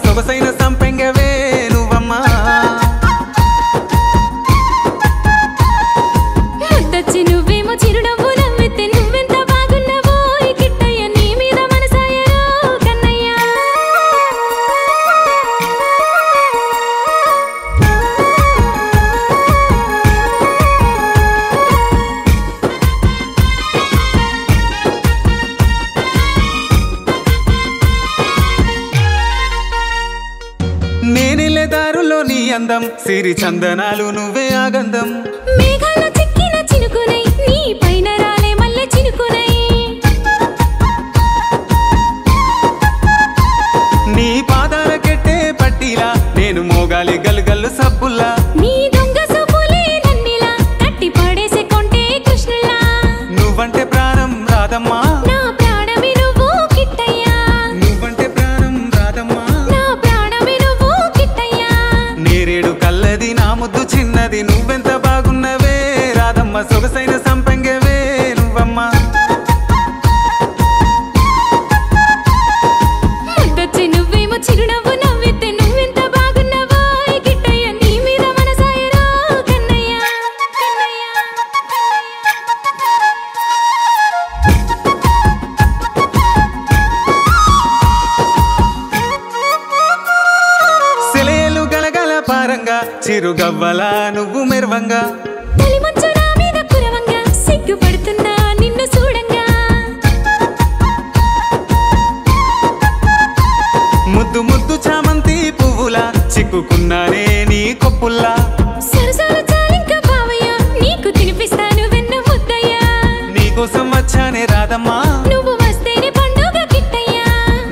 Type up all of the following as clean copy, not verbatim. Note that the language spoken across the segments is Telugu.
సొగసైన సంపెంగవే నువ్వమ్మా ముద్దొచ్చి నువ్వేమో చిరునవ్వు నవ్వితే నువ్వెంత బాగున్నావో ఈ కిట్టయ్య నీ మీద మనసాయరో కన్నయ్య నేనెళ్ళే దారుల్లో నీ అందం సిరి చందనాలు నువ్వే ఆగందం మేఘాల్లో చిక్కిన చినుకునై నీ పైన రాలే మల్లె చినుకునై నీ పాదాల కెట్టే పట్టిలా నేను మోగాలి గల్గల్లు సబ్బుల్లా నీ దొంగ సూపులే నన్నిలా కట్టి పడేసే కొంటే కృష్ణుల్లా నువ్వంటే ప్రాణం రాదమ్మా నా ప్రాణమే నువ్వు కిట్టయ్యా నువ్వంటే ప్రాణం రాదమ్మా నా ప్రాణమే నువ్వు కిట్టయ్యా నేరేడు కల్లది నా ముద్దు చిన్నది నువ్వెంత బాగున్నవే రాదమ్మ సొగసైన సంపెంగవే నువ్వమ్మా ముద్దొచ్చి నువ్వేమో చిరునవ్వు నవ్వితే నువ్వెంత బాగున్నావో ఈ కిట్టయ్య నీ మీద మనసాయరో కన్నయ్య సెలయేలు గలగల పారంగా చిరుగవ్వలా నువ్వు మెరవంగా తొలి మంచు నా మీద కురవంగా సిగ్గుపడుతున్నా నిన్ను చూడంగా ముద్దు ముద్దు చామంతి పువ్వులా చిక్కుకున్నానే నీ కొప్పుల్లా సరసాలు చాలింక బావయ్య నీకు తినిపిస్తాను వెన్న ముద్దయ్య నీకోసం వచ్చానే రాదమ్మా నువ్వు వస్తేనే పండుగ కిట్టయ్య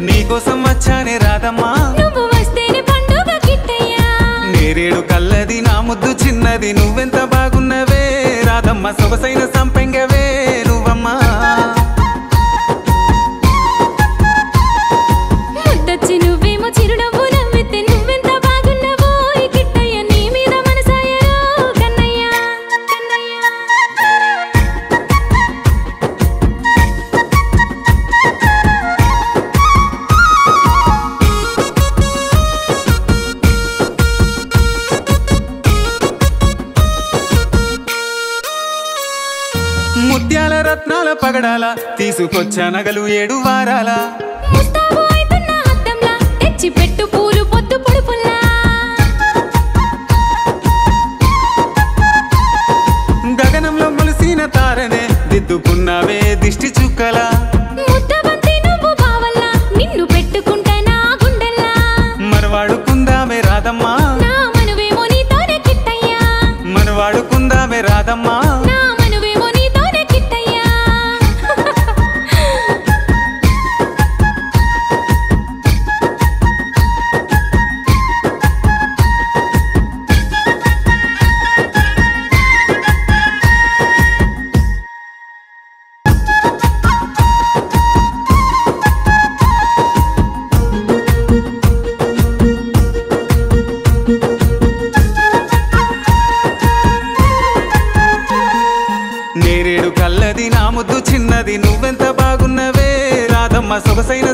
నీకోసం వచ్చానే రాదమ్మా నువ్వు వస్తేనే పండుగ కిట్టయ్య నేరేడు కల్లది నా ముద్దు చిన్నది నువ్వెంత బాగున్నవే రాదమ్మ సొగసైన సంపెంగవే నువ్వమ్మా ముద్దొచ్చి నువ్వేమో చిరునవ్వు నవ్వితే నువ్వెంత బాగున్నావో ఈ కిట్టయ్య నీ మీద మనసాయరో కన్నయ్య ముత్యాల రత్నాల పగడాల తీసుకొచ్చా నగలు 7 వారాల ముస్తాబు అయితున్న అద్దంలా తెచ్చి పెట్టు పూలు పొద్దు పొడుపుల్లా గగనంలో మొలిసిన తారనే దిద్దుకున్నావే దిష్టి చుక్కలా ముద్దబంతి నువ్వు బావల్లా నిన్ను పెట్టుకుంటా నా గుండెల్లా మనవాడుకుందామే రాదమ్మా నా మనువేమో నీతోనే కిట్టయ్యా మనవాడుకుందామే రాదమ్మా నా మనువేమో నీతోనే కిట్టయ్యా నేరేడు కల్లది నా ముద్దు చిన్నది నువ్వెంత బాగున్నవే రాదమ్మ సొగసైన